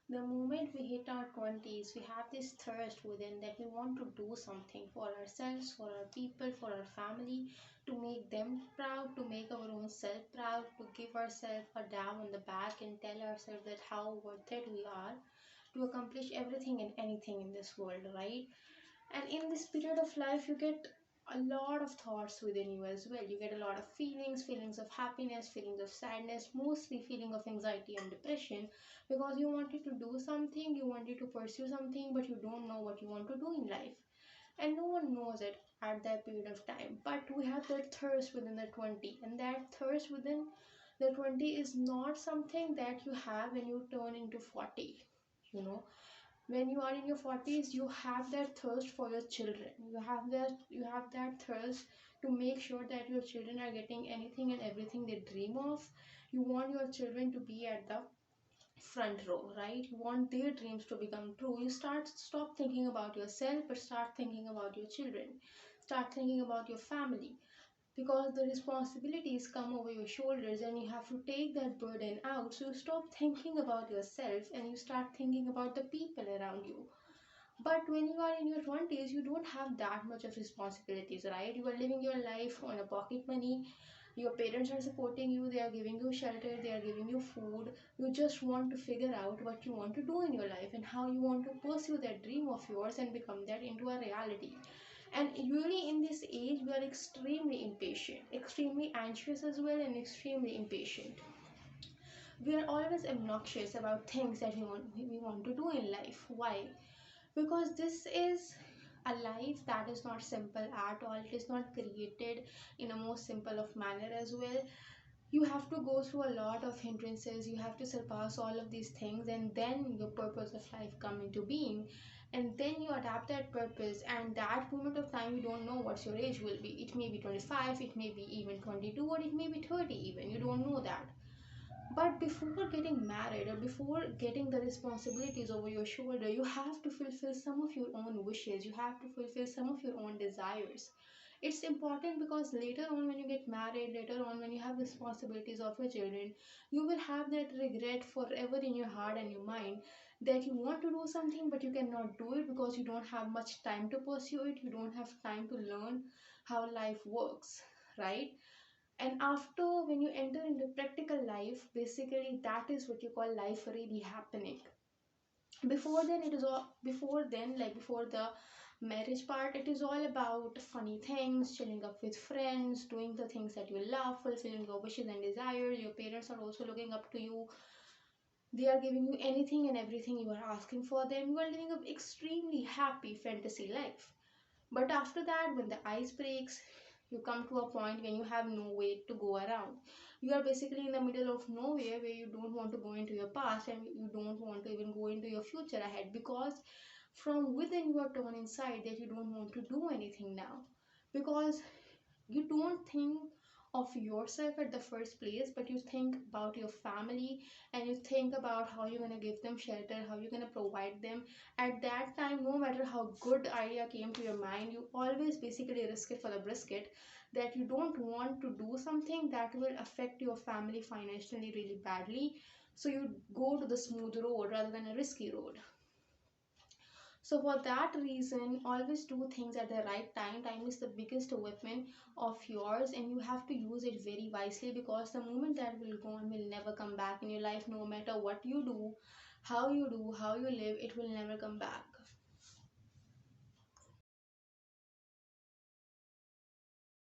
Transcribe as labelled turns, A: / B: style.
A: The moment we hit our 20s, we have this thirst within that we want to do something for ourselves, for our people, for our family, to make them proud, to make our own self proud, to give ourselves a dab on the back and tell ourselves that how worth it we are to accomplish everything and anything in this world, right? And in this period of life, you get a lot of thoughts within you as well. You get a lot of feelings of happiness, feelings of sadness, mostly feeling of anxiety and depression, because you wanted to do something, you wanted to pursue something, but you don't know what you want to do in life, and no one knows it at that period of time. But we have that thirst within the 20, and that thirst within the 20 is not something that you have when you turn into 40. You know, when you are in your 40s, you have that thirst for your children. You have that thirst to make sure that your children are getting anything and everything they dream of. You want your children to be at the front row, right? You want their dreams to become true. You stop thinking about yourself, but start thinking about your children, start thinking about your family, because the responsibilities come over your shoulders and you have to take that burden out. So you stop thinking about yourself and you start thinking about the people around you. But when you are in your 20s, you don't have that much of responsibilities, right? You are living your life on a pocket money. Your parents are supporting you, they are giving you shelter, they are giving you food. You just want to figure out what you want to do in your life and how you want to pursue that dream of yours and become that into a reality. And usually in this age, we are extremely impatient, extremely anxious as well, and extremely impatient. We are always obnoxious about things that we want to do in life. Why? Because this is a life that is not simple at all. It is not created in a most simple of manner as well. You have to go through a lot of hindrances, you have to surpass all of these things, and then your purpose of life come into being, and then you adapt that purpose. And that moment of time, you don't know what your age will be. It may be 25, it may be even 22, or it may be 30 even, you don't know that. But before getting married or before getting the responsibilities over your shoulder, you have to fulfill some of your own wishes. You have to fulfill some of your own desires. It's important because later on, when you get married, later on, when you have responsibilities of your children, you will have that regret forever in your heart and your mind that you want to do something but you cannot do it because you don't have much time to pursue it. You don't have time to learn how life works, right? And after, when you enter into practical life, basically that is what you call life really happening. Before then, it is all before then, like before the marriage part, it is all about funny things, chilling up with friends, doing the things that you love, fulfilling your wishes and desires. Your parents are also looking up to you, they are giving you anything and everything you are asking for them. You are living an extremely happy fantasy life. But after that, when the ice breaks, you come to a point when you have no way to go around. You are basically in the middle of nowhere where you don't want to go into your past and you don't want to even go into your future ahead, because from within you are torn inside that you don't want to do anything now, because you don't think of yourself at the first place, but you think about your family and you think about how you're going to give them shelter, how you're going to provide them. At that time, no matter how good idea came to your mind, you always basically risk it for the brisket, that you don't want to do something that will affect your family financially really badly. So you go to the smooth road rather than a risky road. So for that reason, always do things at the right time. Time is the biggest weapon of yours and you have to use it very wisely, because the moment that will go on will never come back in your life. No matter what you do, how you live, it will never come back.